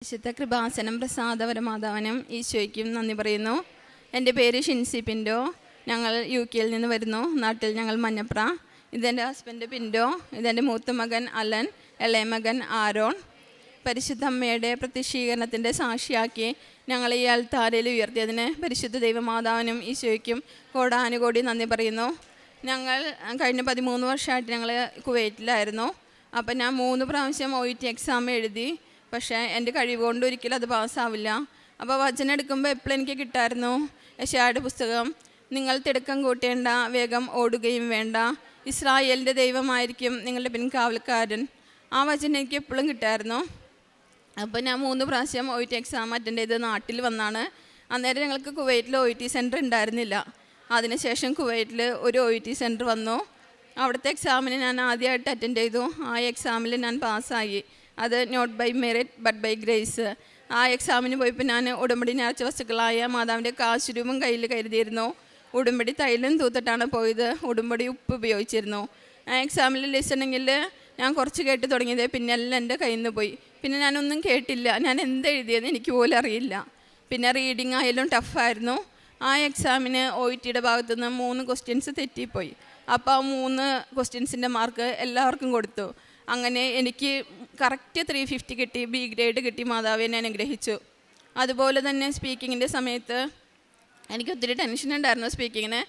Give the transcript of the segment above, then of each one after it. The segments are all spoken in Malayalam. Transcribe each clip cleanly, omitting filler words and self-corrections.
വിശുദ്ധ കൃപാസനം പ്രസാദപരമാതാവനും ഈശോയ്ക്കും നന്ദി പറയുന്നു. എൻ്റെ പേര് ഷിൻസി പിൻഡോ. ഞങ്ങൾ UK നിന്ന് വരുന്നു. നാട്ടിൽ ഞങ്ങൾ മഞ്ഞപ്ര. ഇതെൻ്റെ ഹസ്ബൻഡ് പിൻഡോ. ഇതെൻ്റെ മൂത്ത മകൻ അലൻ, ഇളയ മകൻ ആരോൺ. പരിശുദ്ധ അമ്മയുടെ പ്രത്യക്ഷീകരണത്തിൻ്റെ സാക്ഷിയാക്കി ഞങ്ങൾ ഈ അൽത്താരയിൽ ഉയർത്തിയതിന് പരിശുദ്ധ ദൈവമാതാവിനും ഈശോയ്ക്കും കോടാനുകോടി നന്ദി പറയുന്നു. ഞങ്ങൾ കഴിഞ്ഞ 13 വർഷമായിട്ട് ഞങ്ങൾ കുവൈറ്റിലായിരുന്നു. അപ്പം ഞാൻ 3 പ്രാവശ്യം OET എക്സാം എഴുതി. പക്ഷേ എൻ്റെ കഴിവ് കൊണ്ട് ഒരിക്കലും അത് പാസ്സാവില്ല. അപ്പോൾ വചനം എടുക്കുമ്പോൾ എപ്പോഴും എനിക്ക് കിട്ടായിരുന്നു യെശയ്യായുടെ പുസ്തകം, നിങ്ങൾ തിടുക്കം കൂട്ടേണ്ട, വേഗം ഓടുകയും വേണ്ട, ഇസ്രായേലിൻ്റെ ദൈവമായിരിക്കും നിങ്ങളുടെ പിൻകാവൽക്കാരൻ. ആ വചനം എനിക്ക് എപ്പോഴും കിട്ടായിരുന്നു. അപ്പോൾ ഞാൻ 3 പ്രാവശ്യം OET എക്സാം അറ്റൻഡ് ചെയ്ത് നാട്ടിൽ വന്നാണ്. അന്നേരം ഞങ്ങൾക്ക് കുവൈറ്റിൽ OET സെൻറ്റർ ഉണ്ടായിരുന്നില്ല. അതിനുശേഷം കുവൈറ്റിൽ ഒരു OET സെൻറ്റർ വന്നു. അവിടുത്തെ എക്സാമിന് ഞാൻ ആദ്യമായിട്ട് അറ്റൻഡ് ചെയ്തു. ആ എക്സാമിൽ ഞാൻ പാസ്സായി. അത് not by merit but by grace. ആ എക്സാമിന് പോയപ്പോൾ ഞാൻ ഉടമ്പടി നേർച്ച വസ്തുക്കളായ മാതാവിൻ്റെ കാശുരൂപം കയ്യിൽ കരുതിയിരുന്നു. ഉടമ്പടി തൈലം തൂത്തിട്ടാണ് പോയത്. ഉടമ്പടി ഉപ്പ് ഉപയോഗിച്ചിരുന്നു. ആ എക്സാമിൽ ലിസണിങ്ങിൽ ഞാൻ കുറച്ച് കേട്ട് തുടങ്ങിയത്, പിന്നെ എല്ലാം എൻ്റെ കയ്യിൽ നിന്ന് പോയി. പിന്നെ ഞാനൊന്നും കേട്ടില്ല. ഞാൻ എന്തെഴുതിയെന്ന് എനിക്ക് പോലും അറിയില്ല. പിന്നെ റീഡിങ് ആയാലും ടഫായിരുന്നു. ആ എക്സാമിന് OETയുടെ ഭാഗത്തുനിന്ന് 3 ക്വസ്റ്റ്യൻസ് തെറ്റിപ്പോയി. അപ്പോൾ ആ 3 ക്വസ്റ്റ്യൻസിൻ്റെ മാർക്ക് എല്ലാവർക്കും കൊടുത്തു. അങ്ങനെ എനിക്ക് കറക്റ്റ് 350 കിട്ടി, B ഗ്രേഡ് കിട്ടി. മാതാവ് എന്നെ അനുഗ്രഹിച്ചു. അതുപോലെ തന്നെ സ്പീക്കിങ്ങിൻ്റെ സമയത്ത് എനിക്ക് ഒത്തിരി ടെൻഷൻ ഉണ്ടായിരുന്നു സ്പീക്കിങ്ങിന്.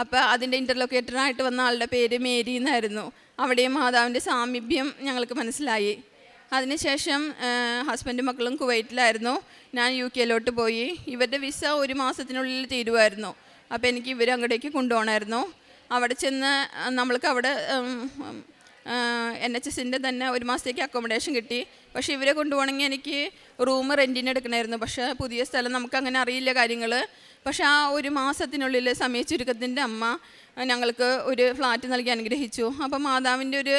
അപ്പോൾ അതിൻ്റെ ഇൻ്റർലൊക്കേറ്ററായിട്ട് വന്ന ആളുടെ പേര് മേരി എന്നായിരുന്നു. അവിടെയും മാതാവിൻ്റെ സാമീപ്യം ഞങ്ങൾക്ക് മനസ്സിലായി. അതിനുശേഷം ഹസ്ബൻഡും മക്കളും കുവൈറ്റിലായിരുന്നു. ഞാൻ UKയിലോട്ട് പോയി. ഇവരുടെ വിസ 1 മാസത്തിനുള്ളിൽ തീരുമായിരുന്നു. അപ്പോൾ എനിക്ക് ഇവർ അങ്ങോട്ടേക്ക് കൊണ്ടുപോകണമായിരുന്നു. അവിടെ ചെന്ന് നമ്മൾക്ക് അവിടെ NHSൻ്റെ തന്നെ 1 മാസത്തേക്ക് അക്കോമഡേഷൻ കിട്ടി. പക്ഷേ ഇവരെ കൊണ്ടുപോകണമെങ്കിൽ എനിക്ക് റൂം റെൻറ്റിന് എടുക്കണമായിരുന്നു. പക്ഷേ പുതിയ സ്ഥലം നമുക്കങ്ങനെ അറിയില്ല കാര്യങ്ങൾ. പക്ഷേ ആ 1 മാസത്തിനുള്ളിൽ സമയ ചുരുക്കത്തിൻ്റെ അമ്മ ഞങ്ങൾക്ക് ഒരു ഫ്ലാറ്റ് നൽകി അനുഗ്രഹിച്ചു. അപ്പോൾ മാതാവിൻ്റെ ഒരു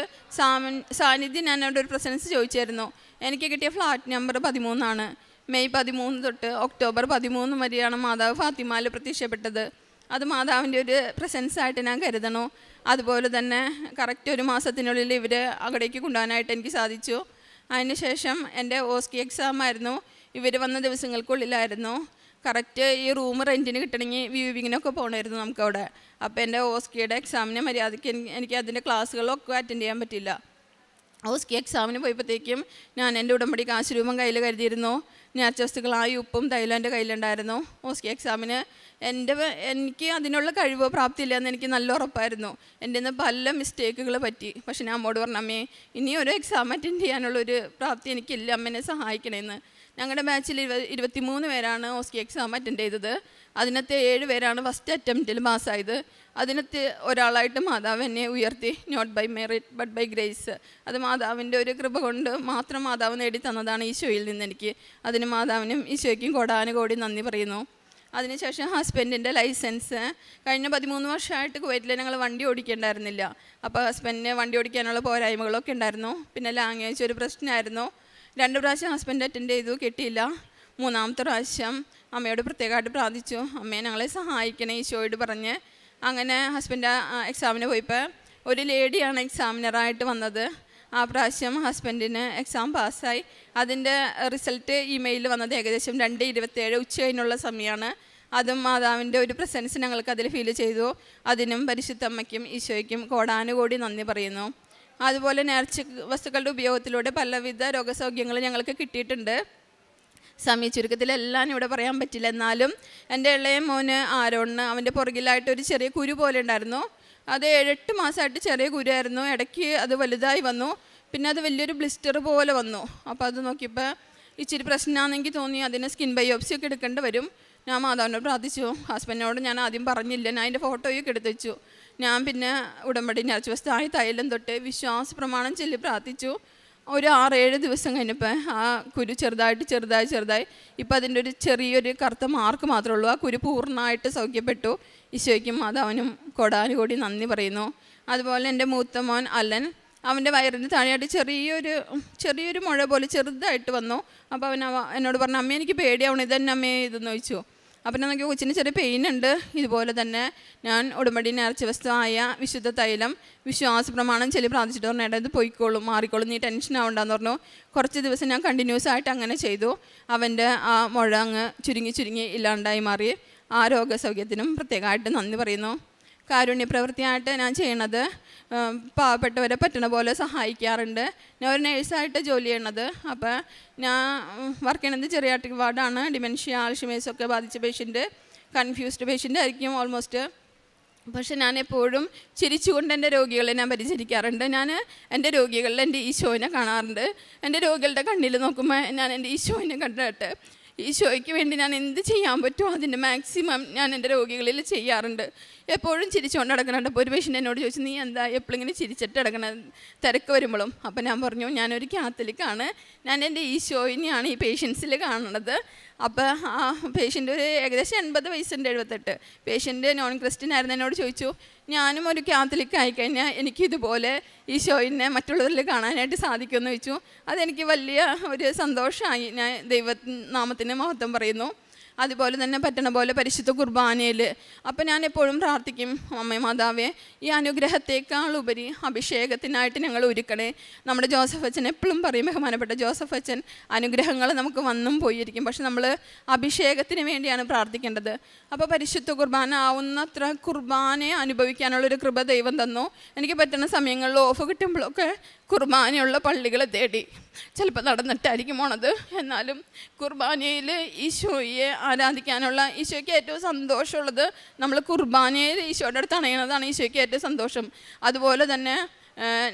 സാന്നിധ്യം, ഞാൻ അവിടെ ഒരു പ്രസൻസ് ചോദിച്ചായിരുന്നു. എനിക്ക് കിട്ടിയ ഫ്ലാറ്റ് നമ്പർ 13 ആണ്. മെയ് 13 തൊട്ട് ഒക്ടോബർ 13 വരെയാണ് മാതാവ് ഫാത്തിമയിൽ പ്രത്യക്ഷപ്പെട്ടത്. അത് മാതാവിൻ്റെ ഒരു പ്രസൻസായിട്ട് ഞാൻ കരുതണു. അതുപോലെ തന്നെ കറക്റ്റ് 1 മാസത്തിനുള്ളിൽ ഇവർ അവിടേക്ക് കൊണ്ടുപോകാനായിട്ട് എനിക്ക് സാധിച്ചു. അതിന് ശേഷം എൻ്റെ OSCE എക്സാം ആയിരുന്നു. ഇവർ വന്ന ദിവസങ്ങൾക്കുള്ളിലായിരുന്നു. കറക്റ്റ് ഈ റൂം റെൻറ്റിന് കിട്ടണമെങ്കിൽ വ്യൂവിങ്ങിനൊക്കെ പോകണമായിരുന്നു നമുക്കവിടെ. അപ്പോൾ എൻ്റെ OSCEയുടെ എക്സാമിന് മര്യാദയ്ക്ക് എനിക്ക് അതിൻ്റെ ക്ലാസ്സുകളൊക്കെ അറ്റൻഡ് ചെയ്യാൻ പറ്റില്ല. OSCE എക്സാമിന് പോയപ്പോഴത്തേക്കും ഞാൻ എൻ്റെ ഉടമ്പടി കാശുരൂപം കയ്യിൽ കരുതിയിരുന്നു. നേർച്ച വസ്തുക്കളായ ഉപ്പും തൈലം എൻ്റെ കയ്യിലുണ്ടായിരുന്നു. OSCE എക്സാമിന് എനിക്ക് അതിനുള്ള കഴിവോ പ്രാപ്തിയില്ല എന്ന് എനിക്ക് നല്ല ഉറപ്പായിരുന്നു. എൻ്റെ നിന്ന് പല മിസ്റ്റേക്കുകൾ പറ്റി. പക്ഷെ ഞാൻ അമ്മോട് പറഞ്ഞു, അമ്മേ ഇനി ഒരു എക്സാം അറ്റൻഡ് ചെയ്യാനുള്ളൊരു പ്രാപ്തി എനിക്കില്ല, അമ്മേനെ സഹായിക്കണമെന്ന്. ഞങ്ങളുടെ ബാച്ചിൽ 23 പേരാണ് OSCE എക്സാം അറ്റൻഡ് ചെയ്തത്. അതിനകത്ത് 7 പേരാണ് ഫസ്റ്റ് അറ്റംപ്റ്റിൽ പാസ്സായത്. അതിനകത്ത് ഒരാളായിട്ട് മാതാവ് എന്നെ ഉയർത്തി. Not by merit but by grace. അത് മാതാവിൻ്റെ ഒരു കൃപ കൊണ്ട് മാത്രം മാതാവ് നേടി തന്നതാണ് ഈശോയിൽ നിന്ന് എനിക്ക്. അതിന് മാതാവിനും ഈശോയ്ക്കും കോടാനുകോടി നന്ദി പറയുന്നു. അതിനുശേഷം ഹസ്ബൻഡിൻ്റെ ലൈസൻസ് കഴിഞ്ഞ 13 വർഷമായിട്ട് കുവൈറ്റിൽ ഞങ്ങൾ വണ്ടി ഓടിക്കേണ്ടായിരുന്നില്ല. അപ്പോൾ ഹസ്ബൻഡിന് വണ്ടി ഓടിക്കാനുള്ള പോരായ്മകളൊക്കെ ഉണ്ടായിരുന്നു. പിന്നെ ലാംഗ്വേജ് ഒരു പ്രശ്നമായിരുന്നു. 2 പ്രാവശ്യം ഹസ്ബൻഡ് അറ്റൻഡ് ചെയ്തു, കിട്ടിയില്ല. 3ാമത്തെ പ്രാവശ്യം അമ്മയോട് പ്രത്യേകമായിട്ട് പ്രാർത്ഥിച്ചു, അമ്മയെ ഞങ്ങളെ സഹായിക്കണേ ഈശോയോട് പറഞ്ഞ്. അങ്ങനെ ഹസ്ബൻഡ് എക്സാമിന് പോയപ്പോൾ ഒരു ലേഡിയാണ് എക്സാമിനറായിട്ട് വന്നത്. ആ പ്രാവശ്യം ഹസ്ബൻഡിന് എക്സാം പാസ്സായി. അതിൻ്റെ റിസൾട്ട് ഇമെയിലിൽ വന്നത് ഏകദേശം 2:27 ഉച്ച കഴിഞ്ഞുള്ള സമയമാണ്. അതും മാതാവിൻ്റെ ഒരു പ്രസൻസ് ഞങ്ങൾക്ക് അതിൽ ഫീൽ ചെയ്തു. അതിനും പരിശുദ്ധ അമ്മയ്ക്കും ഈശോയ്ക്കും കോടാനുകോടി നന്ദി പറയുന്നു. അതുപോലെ നേർച്ച വസ്തുക്കളുടെ ഉപയോഗത്തിലൂടെ പലവിധ രോഗസൗഖ്യങ്ങൾ ഞങ്ങൾക്ക് കിട്ടിയിട്ടുണ്ട്. സമയ ചുരുക്കത്തിലെല്ലാം ഇവിടെ പറയാൻ പറ്റില്ല. എന്നാലും എൻ്റെ ഇളയ മോന് ആരോണിന് അവൻ്റെ പുറകിലായിട്ട് ഒരു ചെറിയ കുരു പോലെ ഉണ്ടായിരുന്നു. അത് 7-8 മാസമായിട്ട് ചെറിയ കുരുവായിരുന്നു. ഇടയ്ക്ക് അത് വലുതായി വന്നു. പിന്നെ അത് വലിയൊരു ബ്ലിസ്റ്റർ പോലെ വന്നു. അപ്പോൾ അത് നോക്കിയപ്പോൾ ഇച്ചിരി പ്രശ്നമാണെന്നെങ്കിൽ തോന്നി. അതിന് സ്കിൻ ബയോപ്സി ഒക്കെ എടുക്കേണ്ടി വരും. ഞാൻ മാതാവിനോട് പ്രാർത്ഥിച്ചു. ഹസ്ബൻഡിനോട് ഞാൻ ആദ്യം പറഞ്ഞില്ല. ഞാൻ അതിൻ്റെ ഫോട്ടോയൊക്കെ എടുത്ത് വെച്ചു. ഞാൻ പിന്നെ ഉടമ്പടി നേർച്ച വസ്തുവായ തൈലം തൊട്ട് വിശ്വാസ പ്രമാണം ചൊല്ലി പ്രാർത്ഥിച്ചു. ഒരു 6-7 ദിവസം കഴിഞ്ഞപ്പോൾ ആ കുരു ചെറുതായി ഇപ്പം അതിൻ്റെ ഒരു ചെറിയൊരു കറുത്ത മാർക്ക് മാത്രമേ ഉള്ളൂ. ആ കുരു പൂർണ്ണമായിട്ട് സൗഖ്യപ്പെട്ടു. ഈശോയ്ക്കും മാതാവിനും കോടാനുകോടി നന്ദി പറയുന്നു. അതുപോലെ എൻ്റെ മൂത്ത മോൻ അലൻ, അവൻ്റെ വയറിന് താഴെയായിട്ട് ചെറിയൊരു മുഴ പോലെ ചെറുതായിട്ട് വന്നു. അപ്പോൾ അവൻ എന്നോട് പറഞ്ഞു, അമ്മ എനിക്ക് പേടിയാവണം, ഇതന്നെ അമ്മയെ ഇതെന്ന് ചോദിച്ചു. അപ്പം നോക്കി കൊച്ചിന് ചെറിയ പെയിൻ ഉണ്ട്. ഇതുപോലെ തന്നെ ഞാൻ ഉടമ്പടി നേർച്ച വസ്തുവായ വിശുദ്ധ തൈലം വിശ്വാസ പ്രമാണം ചെല്ലി പ്രാർത്ഥിച്ചിട്ട് പറഞ്ഞു, ഇത് പോയിക്കോളും, മാറിക്കോളും, നീ ടെൻഷൻ ആവണ്ടെന്ന് പറഞ്ഞു. കുറച്ച് ദിവസം ഞാൻ കണ്ടിന്യൂസ് ആയിട്ട് അങ്ങനെ ചെയ്തു. അവൻ്റെ ആ മുഴ അങ്ങ് ചുരുങ്ങി ഇല്ലാണ്ടായി മാറി. ആ രോഗസൗഖ്യത്തിനും പ്രത്യേകമായിട്ട് നന്ദി പറയുന്നു. കാരുണ്യ പ്രവൃത്തിയായിട്ട് ഞാൻ ചെയ്യണത് പാവപ്പെട്ടവരെ പറ്റണ പോലെ സഹായിക്കാറുണ്ട്. ഞാൻ ഒരു നേഴ്സായിട്ട് ജോലി ചെയ്യണത്. അപ്പോൾ ഞാൻ വർക്ക് ചെയ്യണത് ചെറിയാട്ടിക് വാർഡാണ്. ഡിമെൻഷ്യ, ആൽഷിമേഴ്സൊക്കെ ബാധിച്ച പേഷ്യൻ്റ്, കൺഫ്യൂസ്ഡ് പേഷ്യൻ്റ് ആയിരിക്കും ഓൾമോസ്റ്റ്. പക്ഷെ ഞാൻ എപ്പോഴും ചിരിച്ചുകൊണ്ട് എൻ്റെ രോഗികളെ ഞാൻ പരിചരിക്കാറുണ്ട്. ഞാൻ എൻ്റെ രോഗികളിൽ എൻ്റെ ഈശോനെ കാണാറുണ്ട്. എൻ്റെ രോഗികളുടെ കണ്ണിൽ നോക്കുമ്പോൾ ഞാൻ എൻ്റെ ഈശോനെ കണ്ടിട്ട് ഈശോയ്ക്ക് വേണ്ടി ഞാൻ എന്ത് ചെയ്യാൻ പറ്റുമോ അതിൻ്റെ മാക്സിമം ഞാൻ എൻ്റെ രോഗികളിൽ ചെയ്യാറുണ്ട്. എപ്പോഴും ചിരിച്ചുകൊണ്ട് നടക്കുന്നുണ്ട്. അപ്പോൾ ഒരു പേഷ്യൻ്റ് എന്നോട് ചോദിച്ചു, നീ എന്താ എപ്പോഴും ഇങ്ങനെ ചിരിച്ചിട്ട് കിടക്കണം തിരക്ക് വരുമ്പോഴും? അപ്പോൾ ഞാൻ പറഞ്ഞു, ഞാനൊരു കാത്തലിക്കാണ്, ഞാൻ എൻ്റെ ഈശോയിനെയാണ് ഈ പേഷ്യൻസിൽ കാണുന്നത്. അപ്പോൾ ആ പേഷ്യൻ്റ് ഒരു ഏകദേശം 80 വയസ്സുണ്ട്, 78. പേഷ്യൻ്റ് നോൺ ക്രിസ്ത്യൻ ആയിരുന്നു. എന്നോട് ചോദിച്ചു, ഞാനും ഒരു കാത്തലിക് ആയിക്കഴിഞ്ഞാൽ എനിക്കിതുപോലെ ഈശോയിനെ മറ്റുള്ളവരിൽ കാണാനായിട്ട് സാധിക്കുമെന്ന് ചോദിച്ചു. അതെനിക്ക് വലിയ ഒരു സന്തോഷമായി. ഞാൻ ദൈവനാമത്തിന് മഹത്വം പറയുന്നു. അതുപോലെ തന്നെ പറ്റണ പോലെ പരിശുദ്ധ കുർബാനയിൽ അപ്പം ഞാൻ എപ്പോഴും പ്രാർത്ഥിക്കും, അമ്മേ മാതാവേ, ഈ അനുഗ്രഹത്തേക്കാൾ ഉപരി അഭിഷേകത്തിനായിട്ട് ഞങ്ങൾ ഒരുക്കണേ. നമ്മുടെ ജോസഫ് അച്ഛൻ എപ്പോഴും പറയും, ബഹുമാനപ്പെട്ട ജോസഫ് അച്ഛൻ, അനുഗ്രഹങ്ങൾ നമുക്ക് വന്നും പോയിരിക്കും, പക്ഷെ നമ്മൾ അഭിഷേകത്തിന് വേണ്ടിയാണ് പ്രാർത്ഥിക്കേണ്ടത്. അപ്പോൾ പരിശുദ്ധ കുർബാന ആവുന്നത്ര കുർബാനയെ അനുഭവിക്കാനുള്ളൊരു കൃപ ദൈവം തന്നു. എനിക്ക് പറ്റുന്ന സമയങ്ങളിൽ ഓഫ് കിട്ടുമ്പോഴൊക്കെ കുർബാനയുള്ള പള്ളികളെ തേടി ചിലപ്പോൾ നടന്നിട്ടായിരിക്കും പോണത്. എന്നാലും കുർബാനയിൽ ഈശോയെ ആരാധിക്കാനുള്ള, ഈശോയ്ക്ക് ഏറ്റവും സന്തോഷമുള്ളത് നമ്മൾ കുർബാനയിൽ ഈശോയുടെ അടുത്ത് അണയണതാണ് ഈശോയ്ക്ക് ഏറ്റവും സന്തോഷം. അതുപോലെ തന്നെ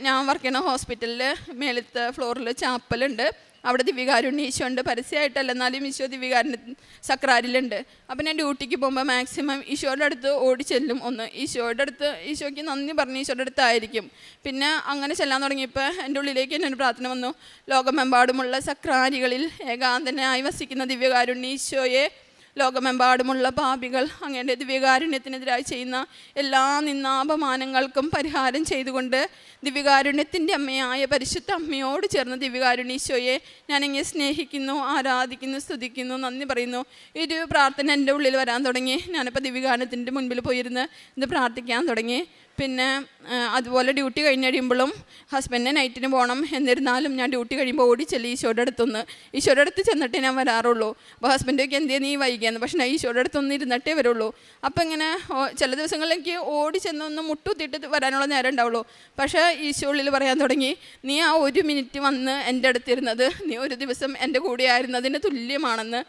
ഞാൻ വർക്ക് ചെയ്യുന്ന ഹോസ്പിറ്റലിൽ മേളത്തെ ഫ്ലോറിൽ ചാപ്പലുണ്ട്. അവിടെ ദിവ്യകാരുണ്യ ഈശോ ഉണ്ട്. പരസ്യമായിട്ടല്ല, എന്നാലും ഈശോ ദിവ്യകാരുണ്യ സക്രാരിലുണ്ട്. അപ്പം ഞാൻ ഡ്യൂട്ടിക്ക് പോകുമ്പോൾ മാക്സിമം ഈശോയുടെ അടുത്ത് ഓടിച്ചെല്ലും. ഒന്ന് ഈശോയുടെ അടുത്ത്, ഈശോയ്ക്ക് നന്ദി പറഞ്ഞ് ഈശോയുടെ അടുത്തായിരിക്കും. പിന്നെ അങ്ങനെ ചെല്ലാൻ തുടങ്ങിയപ്പോൾ എൻ്റെ ഉള്ളിലേക്ക് തന്നെ ഒരു പ്രാർത്ഥന വന്നു, ലോകമെമ്പാടുമുള്ള സക്രാരികളിൽ ഏകാന്തനായി വസിക്കുന്ന ദിവ്യകാരുണ്യ ഈശോയെ, ലോകമെമ്പാടുമുള്ള പാപികൾ അങ്ങയുടെ ദിവ്യകാരുണ്യത്തിനെതിരായി ചെയ്യുന്ന എല്ലാ നിന്ദാപമാനങ്ങൾക്കും പരിഹാരം ചെയ്തുകൊണ്ട് ദിവ്യകാരുണ്യത്തിൻ്റെ അമ്മയായ പരിശുദ്ധ അമ്മയോട് ചേർന്ന് ദിവ്യകാരുണ്യ ഈശോയെ ഞാനിങ്ങനെ സ്നേഹിക്കുന്നു, ആരാധിക്കുന്നു, സ്തുതിക്കുന്നു, നന്ദി പറയുന്നു. ഈ ഒരു പ്രാർത്ഥന എൻ്റെ ഉള്ളിൽ വരാൻ തുടങ്ങി. ഞാനിപ്പോൾ ദിവ്യകാരുണ്യത്തിൻ്റെ മുൻപിൽ പോയിരുന്ന് ഇത് പ്രാർത്ഥിക്കാൻ തുടങ്ങി. പിന്നെ അതുപോലെ ഡ്യൂട്ടി കഴിഞ്ഞ് കഴിയുമ്പോഴും ഹസ്ബൻഡിന് നൈറ്റിന് പോകണം. എന്നിരുന്നാലും ഞാൻ ഡ്യൂട്ടി കഴിയുമ്പോൾ ഓടിച്ചെല്ലി ഈശോയുടെ അടുത്തൊന്ന്, ഈശോയുടെ അടുത്ത് ചെന്നിട്ടേ ഞാൻ വരാറുള്ളൂ. അപ്പോൾ ഹസ്ബൻഡൊക്കെ എന്തേ നീ വൈകിയെന്ന്, പക്ഷേ ഞാൻ ഈശോയുടെ അടുത്തൊന്ന് ഇരുന്നിട്ടേ വരുള്ളൂ. അപ്പോൾ ഇങ്ങനെ ചില ദിവസങ്ങളിൽ എനിക്ക് ഓടി ചെന്നൊന്ന് മുട്ടുത്തിട്ട് വരാനുള്ള നേരം ഉണ്ടാവുള്ളൂ. പക്ഷേ ഈശോ ഉള്ളിൽ പറയാൻ തുടങ്ങി, നീ ആ 1 മിനിറ്റ് വന്ന് എൻ്റെ അടുത്തിരുന്നത് നീ ഒരു ദിവസം എൻ്റെ കൂടെ ആയിരുന്നതിന് തുല്യമാണെന്ന്.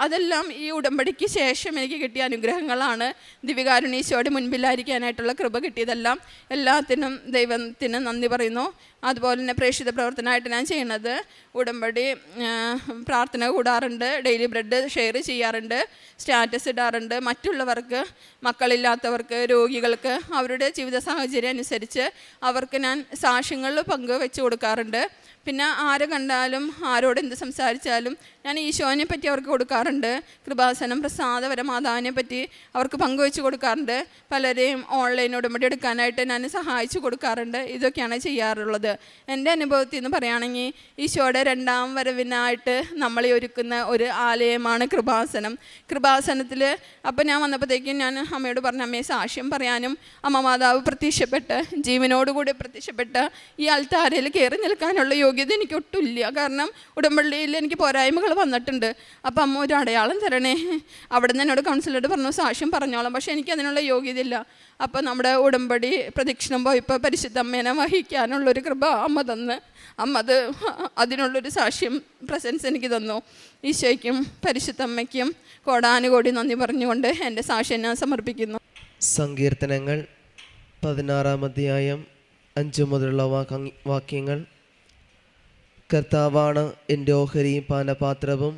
അതെല്ലാം ഈ ഉടമ്പടിക്ക് ശേഷം എനിക്ക് കിട്ടിയ അനുഗ്രഹങ്ങളാണ്. ദിവ്യകാരുണ്യ ഈശോയുടെ മുൻപിലായിരിക്കാനായിട്ടുള്ള കൃപ കിട്ടിയതെല്ലാം എല്ലാത്തിനും ദൈവത്തിന് നന്ദി പറയുന്നു. അതുപോലെ തന്നെ പ്രേക്ഷിത പ്രവർത്തനമായിട്ട് ഞാൻ ചെയ്യുന്നത് ഉടമ്പടി പ്രാർത്ഥന കൂടാറുണ്ട്, ഡെയിലി ബ്രെഡ് ഷെയർ ചെയ്യാറുണ്ട്, സ്റ്റാറ്റസ് ഇടാറുണ്ട്. മറ്റുള്ളവർക്ക്, മക്കളില്ലാത്തവർക്ക്, രോഗികൾക്ക് അവരുടെ ജീവിത സാഹചര്യം അനുസരിച്ച് അവർക്ക് ഞാൻ സാക്ഷ്യങ്ങൾ പങ്കുവെച്ച് കൊടുക്കാറുണ്ട്. പിന്നെ ആരെ കണ്ടാലും ആരോട് എന്ത് സംസാരിച്ചാലും ഞാൻ ഈശോനെ പറ്റി അവർക്ക് കൊടുക്കാറുണ്ട്. കൃപാസനം, പ്രസാദപര മാതാവിനെ പറ്റി അവർക്ക് പങ്കുവെച്ച് കൊടുക്കാറുണ്ട്. പലരെയും ഓൺലൈൻ ഉടമ്പടി എടുക്കാനായിട്ട് ഞാൻ സഹായിച്ചു കൊടുക്കാറുണ്ട്. ഇതൊക്കെയാണ് ചെയ്യാറുള്ളത്. എൻ്റെ അനുഭവത്തിൽ നിന്ന് പറയുകയാണെങ്കിൽ ഈശോയുടെ 2ാം വരവിനായിട്ട് നമ്മളെ ഒരുക്കുന്ന ഒരു ആലയമാണ് കൃപാസനം. കൃപാസനത്തിൽ അപ്പം ഞാൻ വന്നപ്പോഴത്തേക്കും ഞാൻ അമ്മയോട് പറഞ്ഞു, അമ്മയെ സാക്ഷ്യം പറയാനും അമ്മ മാതാവ് പ്രത്യക്ഷപ്പെട്ട് ജീവനോടുകൂടി പ്രത്യക്ഷപ്പെട്ട് ഈ അൾത്താരയിൽ കയറി നിൽക്കാനുള്ള യോഗ്യത എനിക്ക് ഒട്ടുമില്ല. കാരണം ഉടമ്പള്ളിയിൽ എനിക്ക് പോരായ്മകൾ വന്നിട്ടുണ്ട്. അപ്പം അമ്മ ഒരു അടയാളം തരണേ. അവിടെ നിന്ന് എന്നോട് കൗൺസിലറോട് പറഞ്ഞു, സാക്ഷ്യം പറഞ്ഞോളാം, പക്ഷേ എനിക്ക് അതിനുള്ള യോഗ്യതയില്ല. അപ്പം നമ്മുടെ ഉടമ്പടി പ്രദക്ഷിണം പോയപ്പോൾ പരിശുദ്ധ അമ്മേനെ വഹിക്കാനുള്ളൊരു കൃപ അമ്മ തന്ന്, അതിനുള്ളൊരു സാക്ഷ്യം പ്രസൻസ് എനിക്ക് തന്നു. ഈശോയ്ക്കും പരിശുദ്ധ അമ്മയ്ക്കും കോടാനുകോടി നന്ദി പറഞ്ഞുകൊണ്ട് എൻ്റെ സാക്ഷ്യം ഞാൻ സമർപ്പിക്കുന്നു. സങ്കീർത്തനങ്ങൾ 16-ാം അധ്യായം 5 മുതലുള്ള വാക്യങ്ങൾ. കർത്താവാണ് എൻ്റെ ഓഹരിയും പാനപാത്രവും,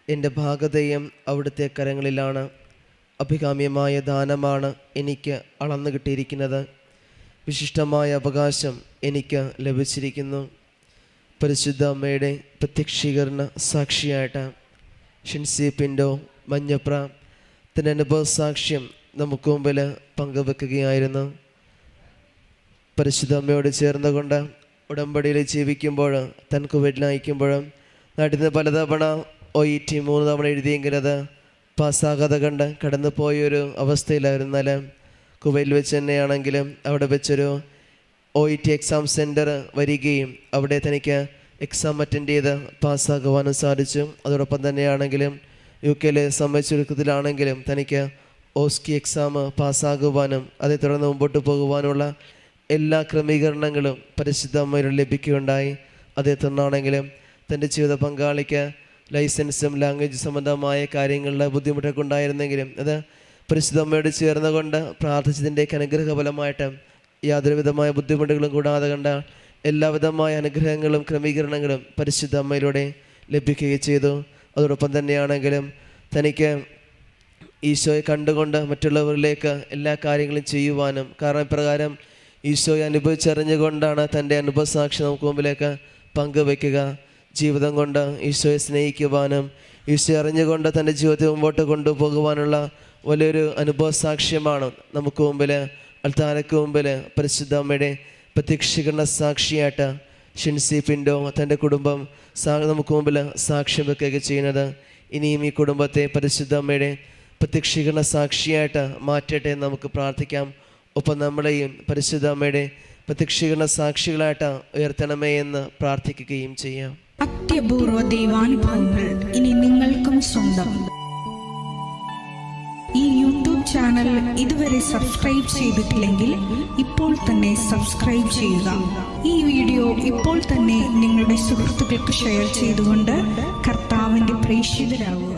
എൻ്റെ ഭാഗതയും അവിടുത്തെ കരങ്ങളിലാണ്. അഭികാമ്യമായ ദാനമാണ് എനിക്ക് അളന്നു കിട്ടിയിരിക്കുന്നത്, വിശിഷ്ടമായ അവകാശം എനിക്ക് ലഭിച്ചിരിക്കുന്നു. പരിശുദ്ധ അമ്മയുടെ പ്രത്യക്ഷീകരണ സാക്ഷിയായിട്ട് ഷിൻസി പിൻഡോ മഞ്ഞപ്ര തൻ്റെ അനുഭവ സാക്ഷ്യം നമുക്ക് മുമ്പിൽ പങ്കുവെക്കുകയായിരുന്നു. പരിശുദ്ധ അമ്മയോട് ചേർന്നുകൊണ്ട് ഉടമ്പടിയിൽ ജീവിക്കുമ്പോൾ, തൻ കുവൈറ്റിൽ അയക്കുമ്പോഴും നാട്ടിൽ നിന്ന് പലതവണ OET 3 തവണ എഴുതിയെങ്കിൽ അത് പാസ്സാകാതെ കണ്ട് കടന്നു പോയൊരു അവസ്ഥയിലായിരുന്നാൽ കുവൈറ്റിൽ വെച്ച് തന്നെയാണെങ്കിലും അവിടെ വെച്ചൊരു OET എക്സാം സെൻറ്റർ വരികയും അവിടെ തനിക്ക് എക്സാം അറ്റൻഡ് ചെയ്ത് പാസ്സാകുവാനും സാധിച്ചു. അതോടൊപ്പം തന്നെയാണെങ്കിലും UK സമയച്ചുരുക്കത്തിലാണെങ്കിലും തനിക്ക് OSCE എക്സാം പാസ്സാകുവാനും അതേ തുടർന്ന് മുമ്പോട്ട് പോകുവാനുള്ള എല്ലാ ക്രമീകരണങ്ങളും പരിശുദ്ധ അമ്മയിൽ ലഭിക്കുകയുണ്ടായി. അതേ തുടർന്നാണെങ്കിലും തൻ്റെ ജീവിത പങ്കാളിക്ക് ലൈസൻസും ലാംഗ്വേജ് സംബന്ധമായ കാര്യങ്ങളുടെ ബുദ്ധിമുട്ടൊക്കെ ഉണ്ടായിരുന്നെങ്കിലും അത് പരിശുദ്ധ അമ്മയോട് ചേർന്നുകൊണ്ട് പ്രാർത്ഥിച്ചതിൻ്റെ അനുഗ്രഹഫലമായിട്ട് യാതൊരുവിധമായ ബുദ്ധിമുട്ടുകളും കൂടാതെ കണ്ട എല്ലാവിധമായ അനുഗ്രഹങ്ങളും ക്രമീകരണങ്ങളും പരിശുദ്ധ അമ്മയിലൂടെ ലഭിക്കുകയും ചെയ്തു. അതോടൊപ്പം തന്നെയാണെങ്കിലും തനിക്ക് ഈശോയെ കണ്ടുകൊണ്ട് മറ്റുള്ളവരിലേക്ക് എല്ലാ കാര്യങ്ങളും ചെയ്യുവാനും, കാരണം ഇപ്രകാരം ഈശോയെ അനുഭവിച്ചറിഞ്ഞുകൊണ്ടാണ് തൻ്റെ അനുഭവസാക്ഷി നമുക്ക് മുമ്പിലേക്ക് പങ്കുവയ്ക്കുക. ജീവിതം കൊണ്ട് ഈശോയെ സ്നേഹിക്കുവാനും ഈശോയെ അറിഞ്ഞുകൊണ്ട് തൻ്റെ ജീവിതത്തെ മുമ്പോട്ട് കൊണ്ടുപോകുവാനുള്ള വലിയൊരു അനുഭവസാക്ഷ്യമാണ് നമുക്ക് മുമ്പിൽ അൾത്താരയ്ക്ക് മുമ്പിൽ പരിശുദ്ധ അമ്മയുടെ പ്രത്യക്ഷീകരണ സാക്ഷിയായിട്ട് ഷിൻസി പിൻഡോ തൻ്റെ കുടുംബം നമുക്ക് മുമ്പിൽ സാക്ഷ്യം വെക്കുകയൊക്കെ ചെയ്യുന്നത്. ഇനിയും ഈ കുടുംബത്തെ പരിശുദ്ധ അമ്മയുടെ പ്രത്യക്ഷീകരണ സാക്ഷിയായിട്ട് മാറ്റട്ടെ എന്ന് നമുക്ക് പ്രാർത്ഥിക്കാം. ഒപ്പം നമ്മളെയും പരിശുദ്ധ അമ്മയുടെ പ്രത്യക്ഷീകരണ സാക്ഷികളായിട്ട് ഉയർത്തണമേ എന്ന് പ്രാർത്ഥിക്കുകയും ചെയ്യാം. അത്യപൂർവ ദൈവാനുഭവങ്ങൾ ഇനി നിങ്ങൾക്കും സ്വന്തം. ഈ യൂട്യൂബ് ചാനൽ ഇതുവരെ സബ്സ്ക്രൈബ് ചെയ്തിട്ടില്ലെങ്കിൽ ഇപ്പോൾ തന്നെ സബ്സ്ക്രൈബ് ചെയ്യുക. ഈ വീഡിയോ ഇപ്പോൾ തന്നെ നിങ്ങളുടെ സുഹൃത്തുക്കൾക്ക് ഷെയർ ചെയ്തുകൊണ്ട് കർത്താവിൻ്റെ പ്രേക്ഷിതരാകുക.